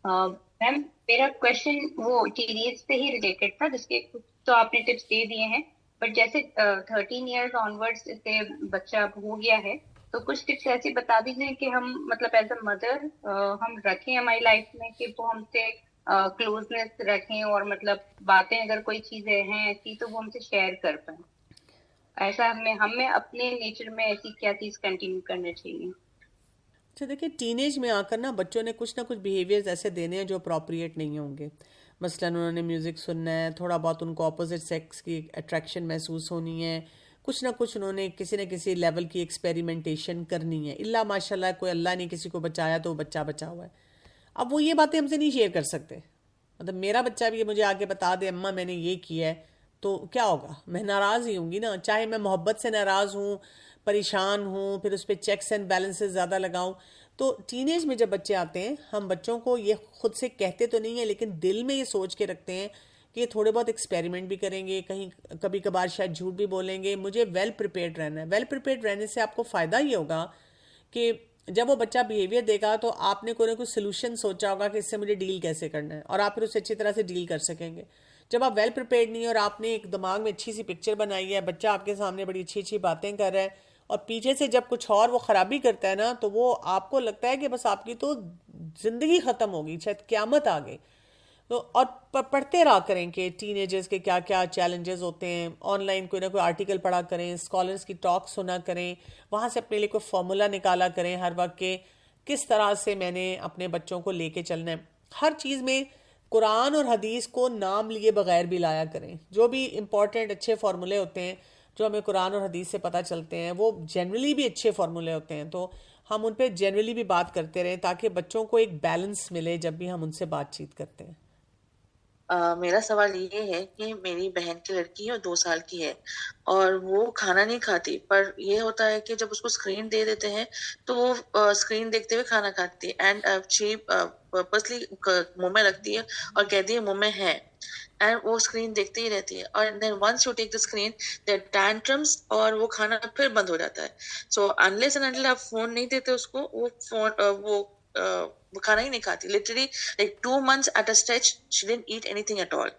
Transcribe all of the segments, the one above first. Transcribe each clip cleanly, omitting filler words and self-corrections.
میم میرا کوشچن وہ ٹینیج سے ہی ریلیٹڈ تھا، جس کے کچھ تو آپ نے ٹپس دے دیے ہیں، بٹ جیسے 13 ایئرس آنورڈ سے بچہ ہو گیا ہے، تو کچھ ٹپس ایسی بتا دیجیے کہ ہم مطلب ایز اے مدر ہم رکھیں ہماری لائف میں، کہ وہ ہم سے کلوزنس رکھیں، اور مطلب باتیں اگر کوئی چیزیں ہیں ایسی تو وہ ہم سے شیئر کر پائیں. ایسا ہمیں اپنے نیچر میں ایسی کیا چیز کنٹینیو کرنا چاہیے؟ اچھا دیکھیں، ٹین ایج میں آ کر نا بچوں نے کچھ نہ کچھ بیہیویئرز ایسے دینے ہیں جو اپروپریٹ نہیں ہوں گے. مثلاً انہوں نے میوزک سننا ہے، تھوڑا بہت ان کو اپوزٹ سیکس کی اٹریکشن محسوس ہونی ہے، کچھ نہ کچھ انہوں نے کسی نہ کسی لیول کی ایکسپیریمنٹیشن کرنی ہے. اللہ ماشاء اللہ کوئی اللہ نے کسی کو بچایا تو وہ بچہ بچا ہوا ہے. اب وہ یہ باتیں ہم سے نہیں شیئر کر سکتے. مطلب میرا بچہ بھی مجھے آگے بتا دے اماں میں نے یہ کیا ہے، تو کیا ہوگا؟ میں ناراض ہی ہوں گی نا، چاہے میں محبت سے ناراض ہوں، پریشان ہوں، پھر اس پہ چیکس اینڈ بیلنسز زیادہ لگاؤں. تو ٹین ایج میں جب بچے آتے ہیں، ہم بچوں کو یہ خود سے کہتے تو نہیں ہیں، لیکن دل میں یہ سوچ کے رکھتے ہیں کہ یہ تھوڑے بہت ایکسپیریمنٹ بھی کریں گے، کہیں کبھی کبھار شاید جھوٹ بھی بولیں گے. مجھے ویل پریپیئرڈ رہنا ہے. ویل پریپیئرڈ رہنے سے آپ کو فائدہ یہ ہوگا کہ جب وہ بچہ بیہیویئر دے گا تو آپ نے کوئی نہ کوئی سلوشن سوچا ہوگا کہ اس سے مجھے ڈیل کیسے کرنا ہے، اور آپ پھر اسے اچھی طرح سے ڈیل کر سکیں گے. جب آپ ویل پریپیئرڈ نہیں اور آپ نے ایک دماغ میں اچھی سی پکچر بنائی ہے، بچہ آپ کے سامنے بڑی اچھی اچھی باتیں کر رہا ہے، اور پیچھے سے جب کچھ اور وہ خرابی کرتا ہے نا، تو وہ آپ کو لگتا ہے کہ بس آپ کی تو زندگی ختم ہوگی، شاید قیامت آ گئی. تو اور پڑھتے رہا کریں کہ ٹین ایجرز کے کیا کیا چیلنجز ہوتے ہیں. آن لائن کوئی نہ کوئی آرٹیکل پڑھا کریں، اسکالرس کی ٹاک سنا کریں، وہاں سے اپنے لیے کوئی فارمولا نکالا کریں ہر وقت کہ کس طرح سے میں نے اپنے بچوں کو لے کے چلنا ہے. ہر چیز میں قرآن اور حدیث کو نام لیے بغیر بھی لایا کریں. جو بھی امپورٹنٹ اچھے فارمولے ہوتے ہیں جو ہمیں قرآن اور حدیث سے پتہ چلتے ہیں، وہ جنرلی بھی اچھے فارمولے ہوتے ہیں، تو ہم ان پہ جنرلی بھی بات کرتے رہیں تاکہ بچوں کو ایک بیلنس ملے جب بھی ہم ان سے بات چیت کرتے ہیں. میرا سوال یہ ہے کہ میری بہن کی لڑکی ہے اور 2 سال کی ہے، اور وہ کھانا نہیں کھاتی، پر یہ ہوتا ہے کہ جب اس کو اسکرین دے دیتے ہیں تو وہ اسکرین دیکھتے ہوئے کھانا کھاتی ہے، اینڈ شی پرپسلی منہ میں رکھتی ہے اور کہتی ہے منہ میں ہے، اینڈ وہ اسکرین دیکھتے ہی رہتی ہے. اور then once you take the screen their tantrums, اور وہ کھانا پھر بند ہو جاتا ہے. سو انلیس اینڈ انٹل آپ فون نہیں دیتے اس کو، وہ فون وہ کھانا ہی نہیں کھاتی. Literally like 2 months at a stretch she didn't eat anything at all.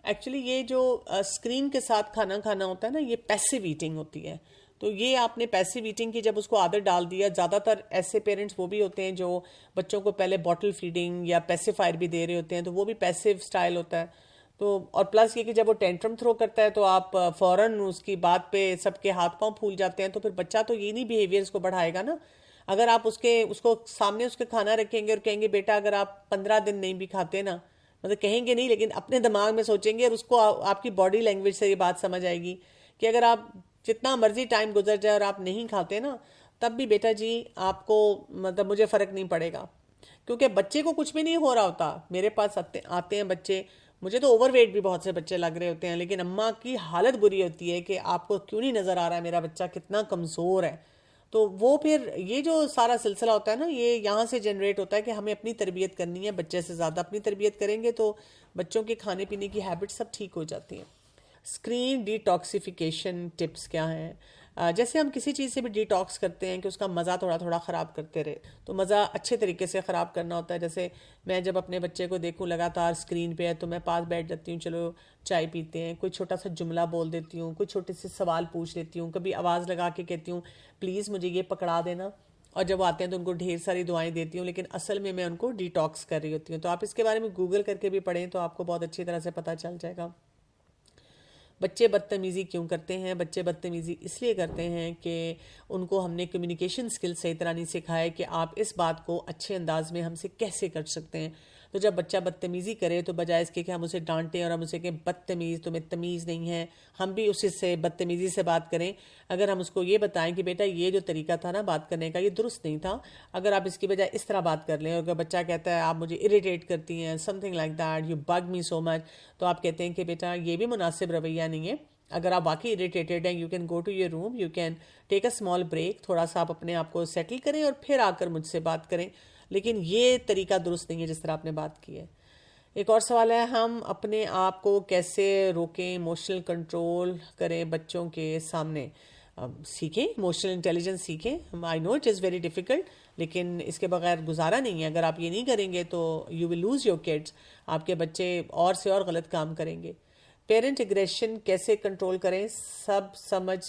Actually یہ جو اسکرین کے ساتھ کھانا کھانا ہوتا ہے نا، یہ پیسیو ایٹنگ ہوتی ہے. تو یہ آپ نے پیسیو ایٹنگ کی جب اس کو عادت ڈال دیا، زیادہ تر ایسے پیرنٹس وہ بھی ہوتے ہیں جو بچوں کو پہلے باٹل فیڈنگ یا پیسیفائر بھی دے رہے ہوتے ہیں، تو وہ بھی پیسیو سٹائل ہوتا ہے. تو اور پلس یہ کہ جب وہ ٹینٹرم تھرو کرتا ہے تو آپ فوراً اس کی بات پہ سب کے ہاتھ پاؤں پھول جاتے ہیں، تو پھر بچہ تو یہ نہیں بیہیویئرس کو بڑھائے گا نا. اگر آپ اس کو سامنے اس کے کھانا رکھیں گے اور کہیں گے بیٹا اگر آپ 15 دن نہیں بھی کھاتے نا، مطلب کہیں گے نہیں لیکن اپنے دماغ میں سوچیں گے، اور اس کو آپ کی باڈی لینگویج سے یہ بات سمجھ آئے گی کہ اگر آپ جتنا مرضی ٹائم گزر جائے اور آپ نہیں کھاتے نا، تب بھی بیٹا جی آپ کو مطلب مجھے فرق نہیں پڑے گا. کیونکہ بچے کو کچھ بھی نہیں ہو رہا ہوتا. میرے پاس آتے ہیں بچے، مجھے تو اوور ویٹ بھی بہت سے بچے لگ رہے ہوتے ہیں، لیکن اماں کی حالت بری ہوتی ہے کہ آپ کو کیوں نہیں نظر آ رہا ہے میرا بچہ کتنا کمزور ہے. تو وہ پھر یہ جو سارا سلسلہ ہوتا ہے نا، یہ یہاں سے جنریٹ ہوتا ہے کہ ہمیں اپنی تربیت کرنی ہے. بچے سے زیادہ اپنی تربیت کریں گے تو بچوں کے کھانے پینے کی ہیبٹ سب ٹھیک ہو جاتی ہیں. اسکرین ڈی ٹاکسیفیکیشن ٹپس کیا ہیں؟ جیسے ہم کسی چیز سے بھی ڈی ٹاکس کرتے ہیں کہ اس کا مزہ تھوڑا تھوڑا خراب کرتے رہے، تو مزہ اچھے طریقے سے خراب کرنا ہوتا ہے. جیسے میں جب اپنے بچے کو دیکھوں لگاتار اسکرین پہ ہے تو میں پاس بیٹھ جاتی ہوں، چلو چائے پیتے ہیں، کوئی چھوٹا سا جملہ بول دیتی ہوں، کوئی چھوٹے سے سوال پوچھ لیتی ہوں، کبھی آواز لگا کے کہتی ہوں پلیز مجھے یہ پکڑا دینا. اور جب وہ آتے ہیں تو ان کو ڈھیر ساری دعائیں دیتی ہوں، لیکن اصل میں ان کو ڈی ٹاکس کر رہی ہوتی ہوں. تو آپ اس کے بارے میں گوگل کر کے بھی پڑھیں تو آپ کو بہت اچھی طرح سے پتہ چل جائے گا. بچے بدتمیزی کیوں کرتے ہیں؟ بچے بدتمیزی اس لیے کرتے ہیں کہ ان کو ہم نے کمیونیکیشن سکل صحیح طرح نہیں سکھایا کہ آپ اس بات کو اچھے انداز میں ہم سے کیسے کر سکتے ہیں. تو جب بچہ بدتمیزی کرے تو بجائے اس کے کہ ہم اسے ڈانٹیں اور ہم اسے کہ بدتمیز تمہیں تمیز نہیں ہے، ہم بھی اس سے بدتمیزی سے بات کریں. اگر ہم اس کو یہ بتائیں کہ بیٹا یہ جو طریقہ تھا نا بات کرنے کا یہ درست نہیں تھا، اگر آپ اس کی بجائے اس طرح بات کر لیں، اور اگر بچہ کہتا ہے آپ مجھے اریٹیٹ کرتی ہیں something like that, you bug me so much, تو آپ کہتے ہیں کہ بیٹا یہ بھی مناسب رویہ نہیں ہے. اگر آپ واقعی اریٹیٹڈ ہیں، you can go to your room, you can take a small break, تھوڑا سا آپ اپنے آپ کو سیٹل کریں اور پھر آ کر مجھ سے بات کریں. لیکن یہ طریقہ درست نہیں ہے جس طرح آپ نے بات کی ہے. ایک اور سوال ہے، ہم اپنے آپ کو کیسے روکیں، ایموشنل کنٹرول کریں بچوں کے سامنے؟ سیکھیں، ایموشنل انٹیلیجنس سیکھیں. آئی نو اٹ از ویری ڈیفیکلٹ، لیکن اس کے بغیر گزارا نہیں ہے. اگر آپ یہ نہیں کریں گے تو you will lose your kids. آپ کے بچے اور سے اور غلط کام کریں گے. پیرنٹ اگریشن کیسے کنٹرول کریں؟ سب سمجھ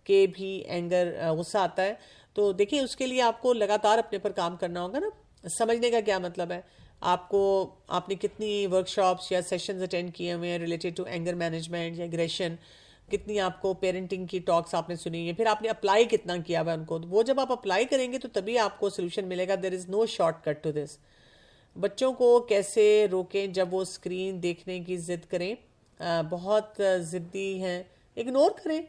کے بھی اینگر، غصہ آتا ہے تو دیکھیں اس کے لیے آپ کو لگاتار اپنے پر کام کرنا ہوگا نا. سمجھنے کا کیا مطلب ہے؟ آپ نے کتنی ورک شاپس یا سیشنز اٹینڈ کیے ہوئے ہیں ریلیٹڈ ٹو اینگر مینجمنٹ یا اگریشن، کتنی آپ کو پیرنٹنگ کی ٹاکس آپ نے سنی ہے، پھر آپ نے اپلائی کتنا کیا ہوا ان کو. وہ جب آپ اپلائی کریں گے تو تبھی آپ کو سولوشن ملے گا. دیر از نو شارٹ کٹ ٹو دس. بچوں کو کیسے روکیں جب وہ اسکرین دیکھنے کی ضد کریں؟ بہت ضدی ہیں، اگنور کریں،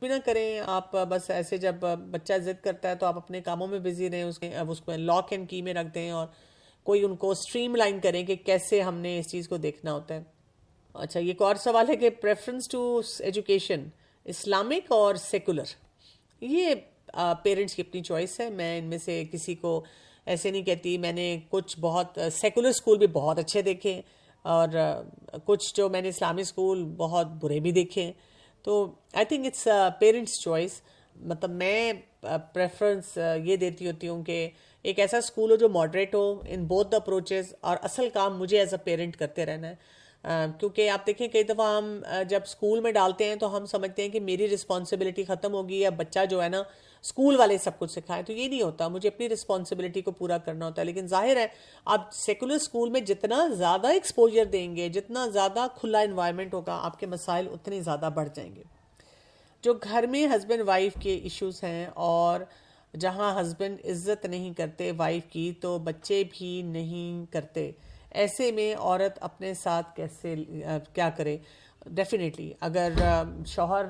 بھی نہ کریں. آپ بس ایسے جب بچہ ضد کرتا ہے تو آپ اپنے کاموں میں بزی رہیں، اس کو لاک اینڈ کی میں رکھ دیں اور کوئی ان کو اسٹریم لائن کریں کہ کیسے ہم نے اس چیز کو دیکھنا ہوتا ہے. اچھا، یہ ایک اور سوال ہے کہ پریفرنس ٹو ایجوکیشن اسلامک اور سیکولر. یہ پیرنٹس کی اپنی چوائس ہے. میں ان میں سے کسی کو ایسے نہیں کہتی. میں نے کچھ بہت سیکولر اسکول بھی بہت اچھے دیکھے اور کچھ جو میں نے اسلامی اسکول بہت برے بھی دیکھے. تو I think it's parents choice. مطلب میں پریفرنس یہ دیتی ہوتی ہوں کہ ایک ایسا اسکول ہو جو moderate who in both the approaches, اور اصل کام مجھے ایز اے پیرنٹ کرتے رہنا ہے. کیونکہ آپ دیکھیں کئی دفعہ ہم جب اسکول میں ڈالتے ہیں تو ہم سمجھتے ہیں کہ میری رسپانسبلٹی ختم ہوگی یا بچہ جو ہے نا اسکول والے سب کچھ سکھائیں. تو یہ نہیں ہوتا، مجھے اپنی رسپانسبلٹی کو پورا کرنا ہوتا ہے. لیکن ظاہر ہے آپ سیکولر اسکول میں جتنا زیادہ ایکسپوجر دیں گے، جتنا زیادہ کھلا انوائرمنٹ ہوگا، آپ کے مسائل اتنے زیادہ بڑھ جائیں گے. جو گھر میں ہسبینڈ وائف کے ایشوز ہیں اور جہاں ہسبینڈ عزت نہیں کرتے وائف کی تو بچے بھی نہیں کرتے، ایسے میں عورت اپنے ساتھ کیسے کیا کرے؟ ڈیفینیٹلی اگر شوہر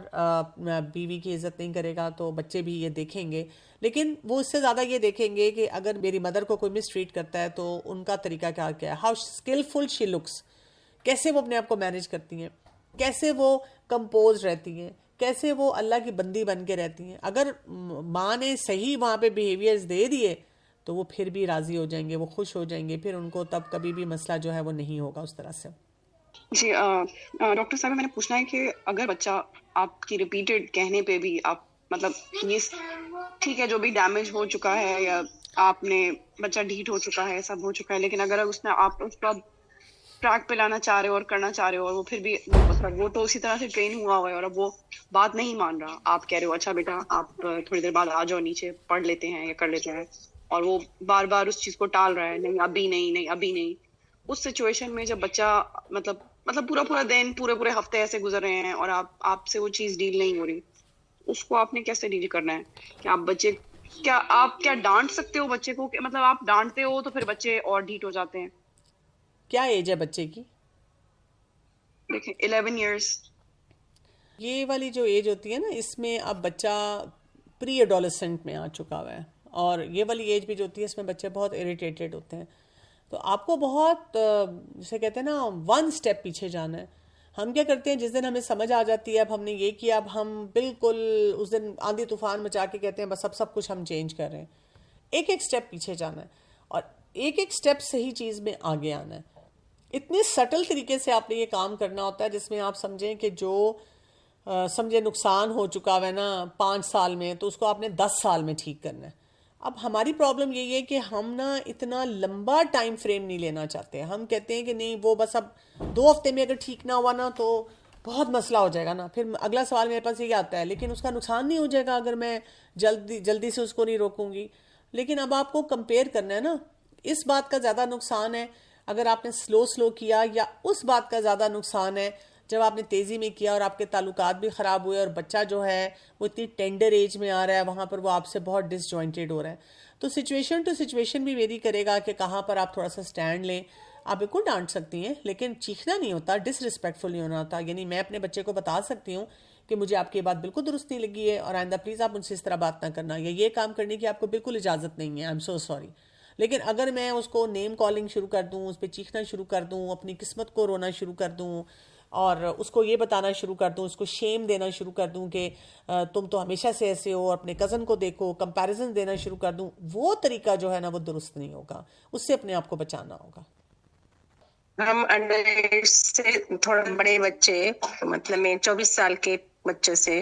بیوی کی عزت نہیں کرے گا تو بچے بھی یہ دیکھیں گے. لیکن وہ اس سے زیادہ یہ دیکھیں گے کہ اگر میری مدر کو کوئی مس ٹریٹ کرتا ہے تو ان کا طریقہ کیا ہے، ہاؤ اسکلفل شی لکس، کیسے وہ اپنے آپ کو مینیج کرتی ہیں، کیسے وہ کمپوز رہتی ہیں، کیسے وہ اللہ کی بندی بن کے رہتی ہیں. اگر ماں نے صحیح وہاں پہ بیہیویئرز دے دیے تو وہ پھر بھی راضی ہو جائیں گے، وہ خوش ہو جائیں گے، پھر ان کو تب کبھی بھی مسئلہ جو ہے وہ نہیں ہوگا اس طرح سے. جی ڈاکٹر صاحب میں نے پوچھنا ہے کہ اگر بچہ آپ کی ریپیٹڈ کہنے پہ بھی آپ مطلب یہ ٹھیک ہے جو بھی ڈیمیج ہو چکا ہے یا آپ نے بچہ ڈھیٹ ہو چکا ہے، سب ہو چکا ہے، لیکن اگر اس نے آپ اس کو ٹریک پہ لانا چاہ رہے ہو اور کرنا چاہ رہے ہو اور وہ پھر بھی وہ تو اسی طرح سے ٹرین ہوا ہوا ہے اور اب وہ بات نہیں مان رہا، آپ کہہ رہے ہو اچھا بیٹا آپ تھوڑی دیر بعد آ جاؤ نیچے پڑھ لیتے ہیں یا کر لیتے ہیں، اور وہ بار بار اس چیز کو ٹال رہا ہے، نہیں ابھی نہیں، نہیں ابھی نہیں. اس سچویشن میں جب بچہ مطلب پورا دن پورے ہفتے ایسے گزر رہے ہیں اور آپ سے وہ چیز ڈیل نہیں ہو رہی، اس کو آپ نے کیسے ڈیل کرنا ہے؟ کہ آپ کیا ڈانٹ سکتے ہو بچے کو؟ مطلب آپ ڈانٹتے ہو تو پھر بچے اور ڈھیٹ ہو جاتے ہیں. کیا ایج ہے بچے کی؟ دیکھیں 11 ایئرس. یہ والی جو ایج ہوتی ہے نا اس میں اب بچہ پری ایڈولسنٹ میں آ چکا ہوا ہے، اور یہ والی ایج بھی جو ہوتی ہے اس میں بچے بہت اریٹیٹڈ ہوتے ہیں. تو آپ کو بہت جسے کہتے ہیں نا 1 اسٹیپ پیچھے جانا ہے. ہم کیا کرتے ہیں جس دن ہمیں سمجھ آ جاتی ہے اب ہم نے یہ کیا، اب ہم بالکل اس دن آندھی طوفان مچا کے کہتے ہیں بس اب سب کچھ ہم چینج کر رہے ہیں. ایک اسٹیپ پیچھے جانا ہے اور ایک اسٹیپ صحیح چیز میں آگے آنا ہے. اتنے سٹل طریقے سے آپ نے یہ کام کرنا ہوتا ہے جس میں آپ سمجھیں کہ جو سمجھے نقصان ہو چکا ہے نا 5 سال میں تو اس کو آپ نے 10 سال میں ٹھیک کرنا ہے. اب ہماری پرابلم یہی ہے کہ ہم نا اتنا لمبا ٹائم فریم نہیں لینا چاہتے. ہم کہتے ہیں کہ نہیں وہ بس اب 2 ہفتے میں اگر ٹھیک نہ ہوا نا تو بہت مسئلہ ہو جائے گا نا، پھر اگلا سوال میرے پاس یہ آتا ہے لیکن اس کا نقصان نہیں ہو جائے گا اگر میں جلدی سے اس کو نہیں روکوں گی. لیکن اب آپ کو کمپیئر کرنا ہے نا، اس بات کا زیادہ نقصان ہے اگر آپ نے سلو کیا، یا اس بات کا زیادہ نقصان ہے جب آپ نے تیزی میں کیا اور آپ کے تعلقات بھی خراب ہوئے اور بچہ جو ہے وہ اتنی ٹینڈر ایج میں آ رہا ہے، وہاں پر وہ آپ سے بہت ڈس جوائنٹڈ ہو رہا ہے. تو سچویشن ٹو سچویشن بھی ویری کرے گا کہ کہاں پر آپ تھوڑا سا سٹینڈ لیں. آپ بالکل ڈانٹ سکتی ہیں لیکن چیخنا نہیں ہوتا، ڈس ریسپیکٹفل نہیں ہونا ہوتا. یعنی میں اپنے بچے کو بتا سکتی ہوں کہ مجھے آپ کی بات بالکل درست نہیں لگی ہے اور آئندہ پلیز آپ مجھ سے اس طرح بات نہ کرنا، یا یہ کام کرنے کی آپ کو بالکل اجازت نہیں ہے، آئی ایم سو سوری. لیکن اگر میں اس کو نیم کالنگ شروع کر دوں، اس پہ چیخنا شروع کر دوں، اپنی قسمت کو رونا شروع کر دوں اور اس کو یہ بتانا شروع کر دوں، اس کو شیم دینا شروع کر دوں کہ تم تو ہمیشہ سے ایسے ہو، اپنے کزن کو دیکھو، کمپیریزن دینا شروع کر دوں، وہ طریقہ جو ہے نا وہ درست نہیں ہوگا. اس سے اپنے آپ کو بچانا ہوگا. ہم انڈر ایج سے تھوڑا بڑے بچے مطلب میں 24 سال کے بچے سے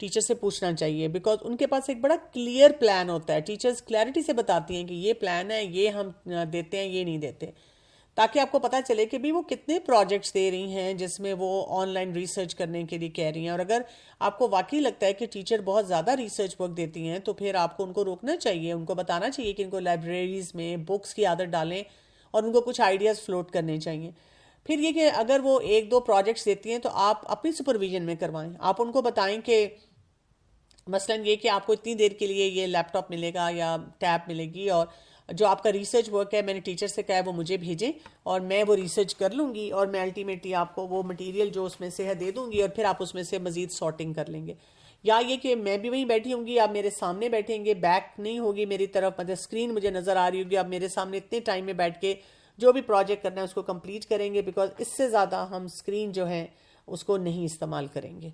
ٹیچر سے پوچھنا چاہیے، بیکاز ان کے پاس ایک بڑا کلیئر پلان ہوتا ہے. ٹیچرز کلیئرٹی سے بتاتی ہیں کہ یہ پلان ہے، یہ ہم دیتے ہیں، یہ نہیں دیتے، تاکہ آپ کو پتہ چلے کہ بھی وہ کتنے پروجیکٹس دے رہی ہیں جس میں وہ آن لائن ریسرچ کرنے کے لیے کہہ رہی ہیں. اور اگر آپ کو واقعی لگتا ہے کہ ٹیچر بہت زیادہ ریسرچ ورک دیتی ہیں تو پھر آپ کو ان کو روکنا چاہیے، ان کو بتانا چاہیے کہ ان کو لائبریریز میں بکس کی عادت ڈالیں اور ان کو کچھ آئیڈیاز فلوٹ کرنے چاہیے. پھر یہ کہ اگر وہ 1-2 پروجیکٹس دیتی ہیں تو آپ اپنی سپرویژن میں کروائیں. آپ ان کو بتائیں کہ مثلا یہ کہ آپ کو اتنی دیر کے لیے یہ لیپ ٹاپ ملے گا یا ٹیب ملے گی، اور جو آپ کا ریسرچ ورک ہے میں نے ٹیچر سے کہا ہے وہ مجھے بھیجیں اور میں وہ ریسرچ کر لوں گی، اور میں الٹیمیٹلی آپ کو وہ مٹیریل جو اس میں سے ہے دے دوں گی، اور پھر آپ اس میں سے مزید سارٹنگ کر لیں گے. یا یہ کہ میں بھی وہیں بیٹھی ہوں گی، آپ میرے سامنے بیٹھیں گے، بیک نہیں ہوگی میری طرف، مطلب اسکرین مجھے نظر آ رہی ہوگی، آپ میرے سامنے اتنے ٹائم میں بیٹھ کے جو بھی پروجیکٹ کرنا ہے اس کو کمپلیٹ کریں گے، بیکاز اس سے زیادہ ہم اسکرین جو ہے اس کو نہیں استعمال کریں گے.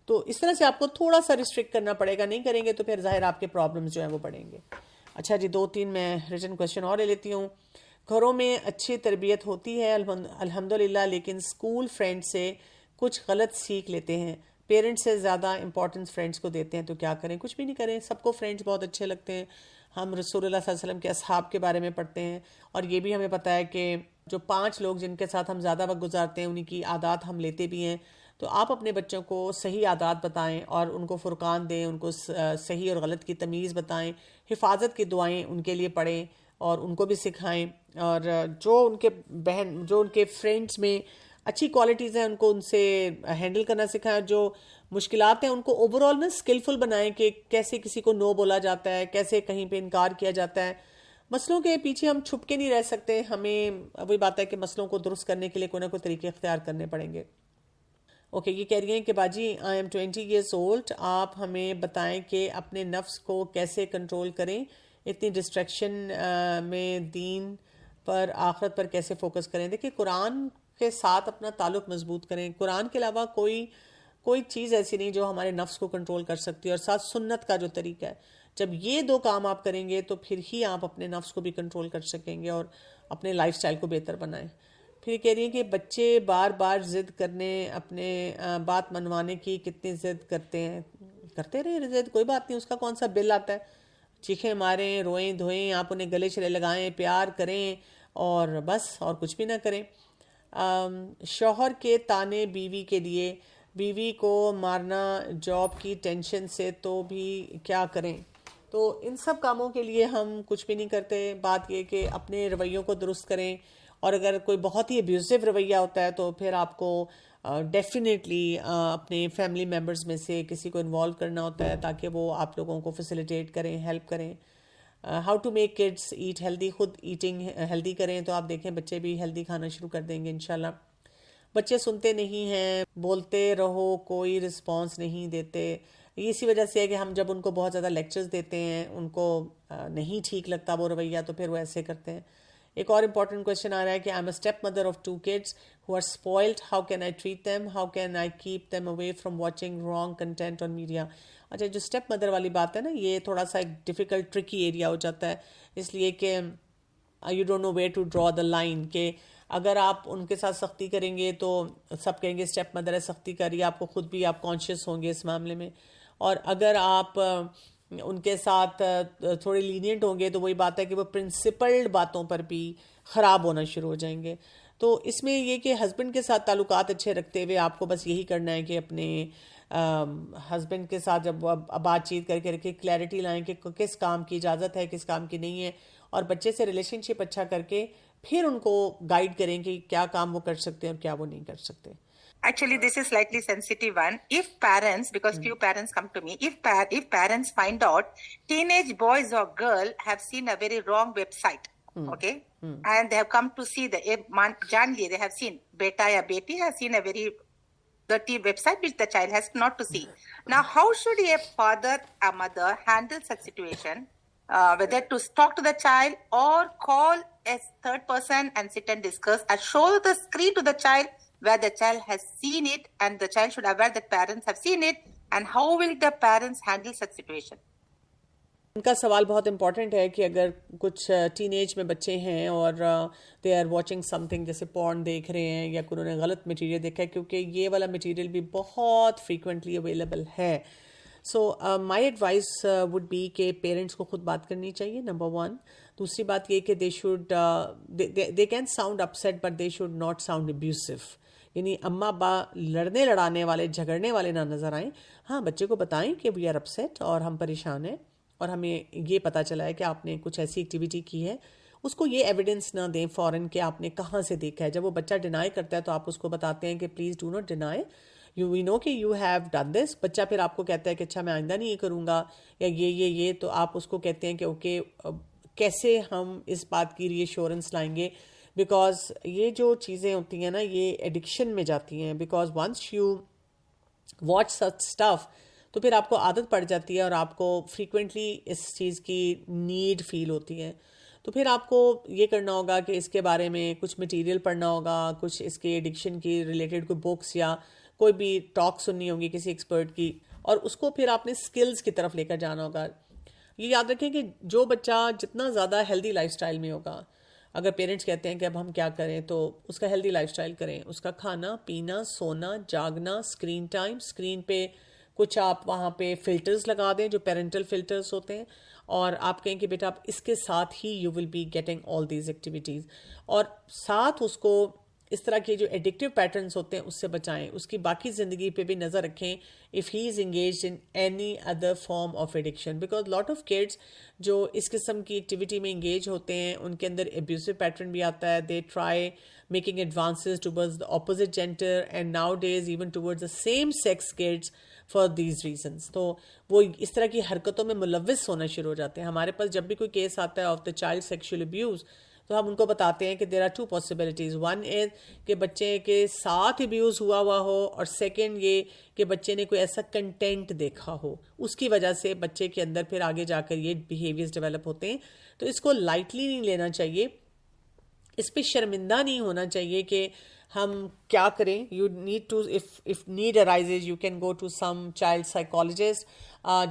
تو اس طرح سے آپ کو تھوڑا سا ریسٹرکٹ کرنا پڑے گا، نہیں کریں گے تو پھر ظاہر آپ کے پرابلمز جو ہیں وہ بڑھیں گے. اچھا جی، 2-3 میں ریٹن کویشچن اور لے لیتی ہوں. گھروں میں اچھی تربیت ہوتی ہے الحمدللہ، لیکن اسکول فرینڈ سے کچھ غلط سیکھ لیتے ہیں، پیرنٹس سے زیادہ امپورٹنس فرینڈس کو دیتے ہیں، تو کیا کریں؟ کچھ بھی نہیں کریں. سب کو فرینڈس بہت اچھے لگتے ہیں. ہم رسول اللہ صلی اللہ علیہ وسلم کے اصحاب کے بارے میں پڑھتے ہیں، اور یہ بھی ہمیں پتہ ہے کہ جو 5 لوگ جن کے ساتھ ہم زیادہ وقت گزارتے ہیں انہی کی عادات ہم لیتے بھی ہیں. تو آپ اپنے بچوں کو صحیح عادات بتائیں اور ان کو فرقان دیں، ان کو صحیح اور غلط کی تمیز بتائیں، حفاظت کی دعائیں ان کے لیے پڑھیں اور ان کو بھی سکھائیں. اور جو ان کے فرینڈز میں اچھی کوالٹیز ہیں ان کو ان سے ہینڈل کرنا سکھائیں، جو مشکلات ہیں ان کو اوور آل اسکلفل بنائیں کہ کیسے کسی کو نو بولا جاتا ہے، کیسے کہیں پہ انکار کیا جاتا ہے. مسئلوں کے پیچھے ہم چھپ کے نہیں رہ سکتے، ہمیں وہی بات ہے کہ مسئلوں کو درست کرنے کے لیے کوئی نہ کوئی طریقے اختیار کرنے پڑیں گے. اوکے، یہ کہہ رہی ہیں کہ باجی آئی ایم 20 years old، آپ ہمیں بتائیں کہ اپنے نفس کو کیسے کنٹرول کریں، اتنی ڈسٹریکشن میں دین پر آخرت پر کیسے فوکس کریں. دیکھیں، قرآن کے ساتھ اپنا تعلق مضبوط کریں. قرآن کے علاوہ کوئی چیز ایسی نہیں جو ہمارے نفس کو کنٹرول کر سکتی ہے، اور ساتھ سنت کا جو طریقہ ہے. جب یہ 2 کام آپ کریں گے تو پھر ہی آپ اپنے نفس کو بھی کنٹرول کر سکیں گے اور اپنے لائف سٹائل کو بہتر بنائیں. پھر کہہ رہی ہیں کہ بچے بار بار ضد کرنے، اپنے بات منوانے کی کتنی ضد کرتے ہیں. کرتے رہے ضد، کوئی بات نہیں، اس کا کون سا بل آتا ہے. چیخیں ماریں، روئیں دھوئیں، آپ انہیں گلے چلے لگائیں، پیار کریں اور بس، اور کچھ بھی نہ کریں. شوہر کے تانے بیوی کے لیے، بیوی کو مارنا جاب کی ٹینشن سے، تو بھی کیا کریں؟ تو ان سب کاموں کے لیے ہم کچھ بھی نہیں کرتے. بات یہ کہ اپنے رویوں کو درست کریں، اور اگر کوئی بہت ہی ابیوزو رویہ ہوتا ہے تو پھر آپ کو ڈیفینیٹلی اپنے فیملی ممبرز میں سے کسی کو انوالو کرنا ہوتا ہے تاکہ وہ آپ لوگوں کو فیسیلیٹیٹ کریں، ہیلپ کریں. How to make kids eat healthy, خود ایٹنگ ہیلدی کریں تو آپ دیکھیں بچے بھی ہیلدی کھانا شروع کر دیں گے انشاءاللہ. بچے سنتے نہیں ہیں، بولتے رہو کوئی رسپانس نہیں دیتے. اسی وجہ سے ہے کہ ہم جب ان کو بہت زیادہ لیکچرز دیتے ہیں، ان کو نہیں ٹھیک لگتا وہ رویہ، تو پھر وہ ایسے کرتے ہیں. ایک اور امپورٹنٹ کویشچن آ رہا ہے کہ I am a step mother of 2 kids who are spoiled. How can I treat them? How can I keep them away from watching wrong content on media? اچھا، جو اسٹیپ مدر والی بات ہے نا، یہ تھوڑا سا ایک ڈیفیکلٹ ٹرکی ایریا ہو جاتا ہے، اس لیے کہ you don't know where to draw the line, کہ اگر آپ ان کے ساتھ سختی کریں گے تو سب کہیں گے اسٹیپ مدر ہے، سختی کر رہی ہے. آپ کو خود بھی آپ کانشیس ہوں گے اس معاملے میں. اور اگر آپ ان کے ساتھ تھوڑے لینینٹ ہوں گے تو وہی بات ہے کہ وہ پرنسپلڈ باتوں پر بھی خراب ہونا شروع ہو جائیں گے. تو اس میں یہ کہ ہسبینڈ کے ساتھ تعلقات اچھے رکھتے ہوئے آپ کو بس یہی کرنا ہے کہ اپنے ہسبینڈ کے ساتھ جب بات چیت کر کے رکھے، کلیئرٹی لائیں کہ کس کام کی اجازت ہے، کس کام کی نہیں ہے، اور بچے سے ریلیشن شپ اچھا کر کے پھر ان کو گائیڈ کریں کہ کیا کام وہ کر سکتے ہیں اور کیا وہ نہیں کر سکتے. Actually, this is slightly sensitive one. If parents, because few parents come to me, if parents find out teenage boys or girl have seen a very wrong website, okay, and they have come to see Janli, they have seen beta ya beti has seen a very dirty website which the child has not to see. Now, how should a father, a mother handle such situation? Whether to talk to the child or call a third person and sit and discuss and show the screen to the child where the child has seen it, and the child should aware that parents have seen it, and how will the parents handle such situation? ان کا سوال بہت important ہے کہ اگر کچھ teen age میں بچے ہیں اور they are watching something, جیسے پورن دیکھ رہے ہیں یا انہوں نے غلط مٹیریل دیکھا ہے، کیونکہ یہ والا مٹیریل بھی بہت فریکوینٹلی اویلیبل ہے. سو مائی ایڈوائس وڈ بی کہ پیرنٹس کو خود بات کرنی چاہیے، نمبر 1. دوسری بات یہ کہ they can sound upset but they should not sound ابیوسو. یعنی اماں ابا لڑنے والے جھگڑنے والے نہ نظر آئیں. ہاں بچے کو بتائیں کہ وی آر اپسیٹ اور ہم پریشان ہیں اور ہمیں یہ پتہ چلا ہے کہ آپ نے کچھ ایسی ایکٹیویٹی کی ہے. اس کو یہ ایویڈنس نہ دیں فوراً کہ آپ نے کہاں سے دیکھا ہے. جب وہ بچہ ڈینائی کرتا ہے تو آپ اس کو بتاتے ہیں کہ پلیز ڈو ناٹ ڈینائی، وی نو کہ یو ہیو ڈن دس. بچہ پھر آپ کو کہتا ہے کہ اچھا میں آئندہ نہیں یہ کروں گا یا یہ تو آپ اس کو کہتے ہیں کہ اوکے کیسے ہم اس بات کی ری ایشورنس لائیں گے. بیکاز یہ جو چیزیں ہوتی ہیں نا یہ ایڈکشن میں جاتی ہیں. Because once you watch such stuff تو پھر آپ کو عادت پڑ جاتی ہے اور آپ کو فریکوینٹلی اس چیز کی نیڈ فیل ہوتی ہے. تو پھر آپ کو یہ کرنا ہوگا کہ اس کے بارے میں کچھ مٹیریل پڑھنا ہوگا، کچھ اس کے ایڈکشن کی ریلیٹڈ کوئی بکس یا کوئی بھی ٹاک سننی ہوگی کسی ایکسپرٹ کی، اور اس کو پھر آپ نے سکلز کی طرف لے کر جانا ہوگا. یہ یاد رکھیں کہ جو بچہ جتنا زیادہ ہیلدی لائف سٹائل میں ہوگا، اگر پیرنٹس کہتے ہیں کہ اب ہم کیا کریں تو اس کا ہیلدی لائف سٹائل کریں. اس کا کھانا پینا، سونا، جاگنا، اسکرین ٹائم، اسکرین پہ کچھ آپ وہاں پہ فلٹرز لگا دیں جو پیرنٹل فلٹرز ہوتے ہیں، اور آپ کہیں کہ بیٹا آپ اس کے ساتھ ہی you will be getting all these activities. اور ساتھ اس کو اس طرح کے جو ایڈکٹیو پیٹرنز ہوتے ہیں اس سے بچائیں. اس کی باقی زندگی پہ بھی نظر رکھیں if he is engaged in any other form of addiction. Because lot of kids جو اس قسم کی ایکٹیویٹی میں انگیج ہوتے ہیں ان کے اندر ابیوسو پیٹرن بھی آتا ہے. They try making advances towards the opposite gender and nowadays even towards the same sex kids for these reasons. تو وہ اس طرح کی حرکتوں میں ملوث ہونا شروع ہو جاتے ہیں. ہمارے پاس جب بھی کوئی کیس آتا ہے of the child sexual abuse تو ہم ان کو بتاتے ہیں کہ دیر آر 2 possibilities. 1 از کہ بچے کے ساتھ ابیوز ہوا ہو، اور 2 یہ کہ بچے نے کوئی ایسا کنٹینٹ دیکھا ہو اس کی وجہ سے بچے کے اندر پھر آگے جا کر یہ بیہیویئرز ڈیولپ ہوتے ہیں. تو اس کو لائٹلی نہیں لینا چاہیے، اس پہ شرمندہ نہیں ہونا چاہیے کہ ہم کیا کریں. You need to if need arises you can go to some child psychologist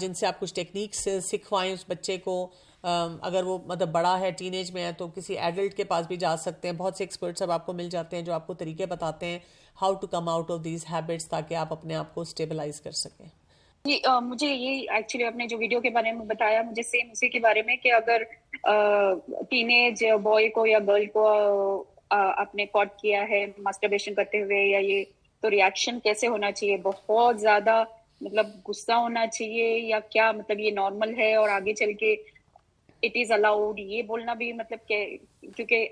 جن سے آپ کچھ ٹیکنیکس سکھوائیں اس بچے کو. اگر وہ مطلب بڑا ہے، ٹین ایج میں ہے، تو کسی ایڈلٹ کے پاس بھی جا سکتے ہیں. بہت سے ایکسپرٹس اب آپ کو مل جاتے ہیں جو آپ کو طریقے بتاتے ہیں how to come out of these habits, تاکہ آپ اپنے آپ کو اسٹیبلائز کر سکیں. جی مجھے یہ ایکچولی آپ نے جو ویڈیو کے بارے میں بتایا مجھے سیم اسی کے بارے میں کہ اگر ٹین ایج بوائے کو یا گرل کو آپ نے کاٹ کیا ہے ماسٹربیشن کرتے ہوئے یا یہ، تو ریئیکشن کیسے ہونا چاہیے؟ بہت زیادہ مطلب غصہ ہونا چاہیے یا کیا مطلب یہ نارمل ہے اور آگے چل کے اٹ از الاؤڈ یہ بولنا بھی مطلب کہ کیونکہ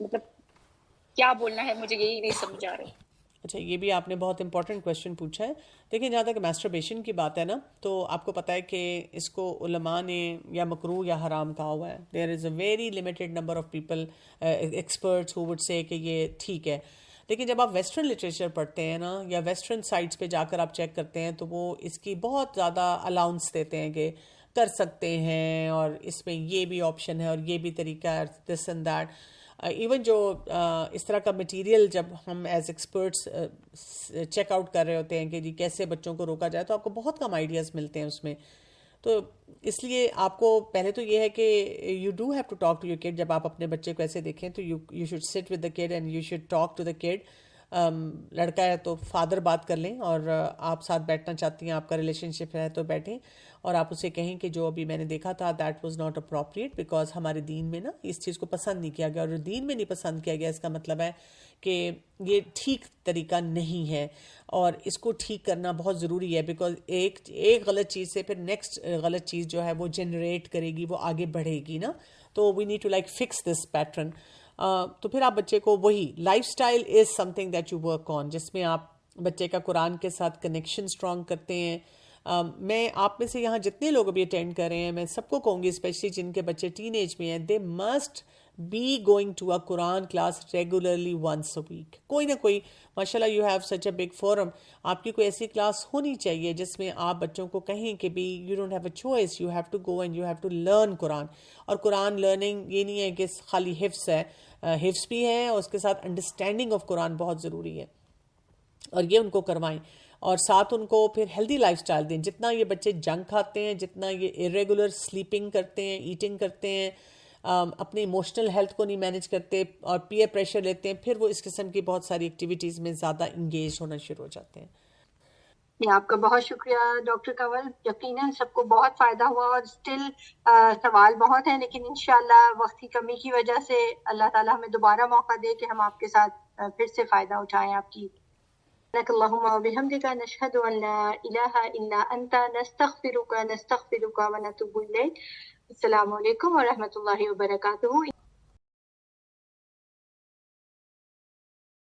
مطلب کیا بولنا ہے مجھے یہی نہیں سمجھ آ رہا. اچھا یہ بھی آپ نے بہت امپورٹنٹ کویشچن پوچھا ہے. دیکھیں جہاں تک میسٹربیشن کی بات ہے نا، تو آپ کو پتہ ہے کہ اس کو علماء نے یا مکروہ یا حرام کہا ہوا ہے. There is a very limited number of people experts who would سے کہ یہ ٹھیک ہے. لیکن جب آپ ویسٹرن لٹریچر پڑھتے ہیں نا یا ویسٹرن سائٹس پہ جا کر آپ چیک کرتے ہیں تو وہ اس کی بہت زیادہ الاؤنس دیتے ہیں کہ کر سکتے ہیں، اور اس میں یہ بھی آپشن ہے اور یہ بھی طریقہ ہے، دس اینڈ دیٹ. ایون جو اس طرح کا مٹیریل جب ہم ایز ایکسپرٹس چیک آؤٹ کر رہے ہوتے ہیں کہ جی کیسے بچوں کو روکا جائے، تو آپ کو بہت کم آئیڈیاز ملتے ہیں اس میں. تو اس لیے آپ کو پہلے تو یہ ہے کہ you do have to talk to your kid. جب آپ اپنے بچے کو ایسے دیکھیں تو you should sit with the kid and you should talk to the kid. لڑکا ہے تو فادر بات کر لیں، اور آپ ساتھ بیٹھنا چاہتی ہیں، آپ کا ریلیشن شپ ہے تو بیٹھیں، اور آپ اسے کہیں کہ جو ابھی میں نے دیکھا تھا that was not appropriate, because ہمارے دین میں نا اس چیز کو پسند نہیں کیا گیا. اور دین میں نہیں پسند کیا گیا اس کا مطلب ہے کہ یہ ٹھیک طریقہ نہیں ہے، اور اس کو ٹھیک کرنا بہت ضروری ہے. بیکاز ایک غلط چیز سے پھر نیکسٹ غلط چیز جو ہے وہ جنریٹ کرے گی، وہ آگے بڑھے گی نا. تو we need to like fix this pattern. تو پھر آپ بچے کو وہی lifestyle is something that you work on, جس میں آپ بچے کا قرآن کے ساتھ کنیکشن اسٹرانگ کرتے ہیں. میں آپ میں سے یہاں جتنے لوگ ابھی اٹینڈ کر رہے ہیں میں سب کو کہوں گی، اسپیشلی جن کے بچے ٹین ایج میں ہیں، they must be going to a Quran class regularly once a week. کوئی نہ کوئی، ماشاء اللہ you have such a big forum, آپ کی کوئی ایسی کلاس ہونی چاہیے جس میں آپ بچوں کو کہیں کہ بھی you don't have a choice, you have to go and you have to learn Quran. اور قرآن لرننگ یہ نہیں ہے کہ خالی حفظ ہے، حفظ بھی ہے، اور اس کے ساتھ انڈرسٹینڈنگ آف قرآن بہت ضروری ہے، اور یہ ان کو کروائیں. اور ساتھ ان کو پھر ہیلدی لائف سٹائل دیں. جتنا یہ بچے جنک کھاتے ہیں، جتنا یہ ارریگولر سلیپنگ کرتے ہیں، ایٹنگ کرتے ہیں، اپنے ایموشنل ہیلتھ کو نہیں مینج کرتے اور پیئر پریشر لیتے ہیں، پھر وہ اس قسم کی بہت ساری ایکٹیویٹیز میں زیادہ انگیج ہونا شروع ہو جاتے ہیں. آپ کا بہت شکریہ ڈاکٹر کنول. یقیناً سب کو بہت فائدہ ہوا اور اسٹل سوال بہت ہیں، لیکن انشاءاللہ وقت کی کمی کی وجہ سے اللہ تعالیٰ ہمیں دوبارہ موقع دے کہ ہم آپ کے ساتھ پھر سے فائدہ اٹھائیں آپ کی. اللہم وبحمدک نشہد ان لا الہ الا انت نستغفرک ونتوب الیک. السلام علیکم ورحمۃ اللہ وبرکاتہ.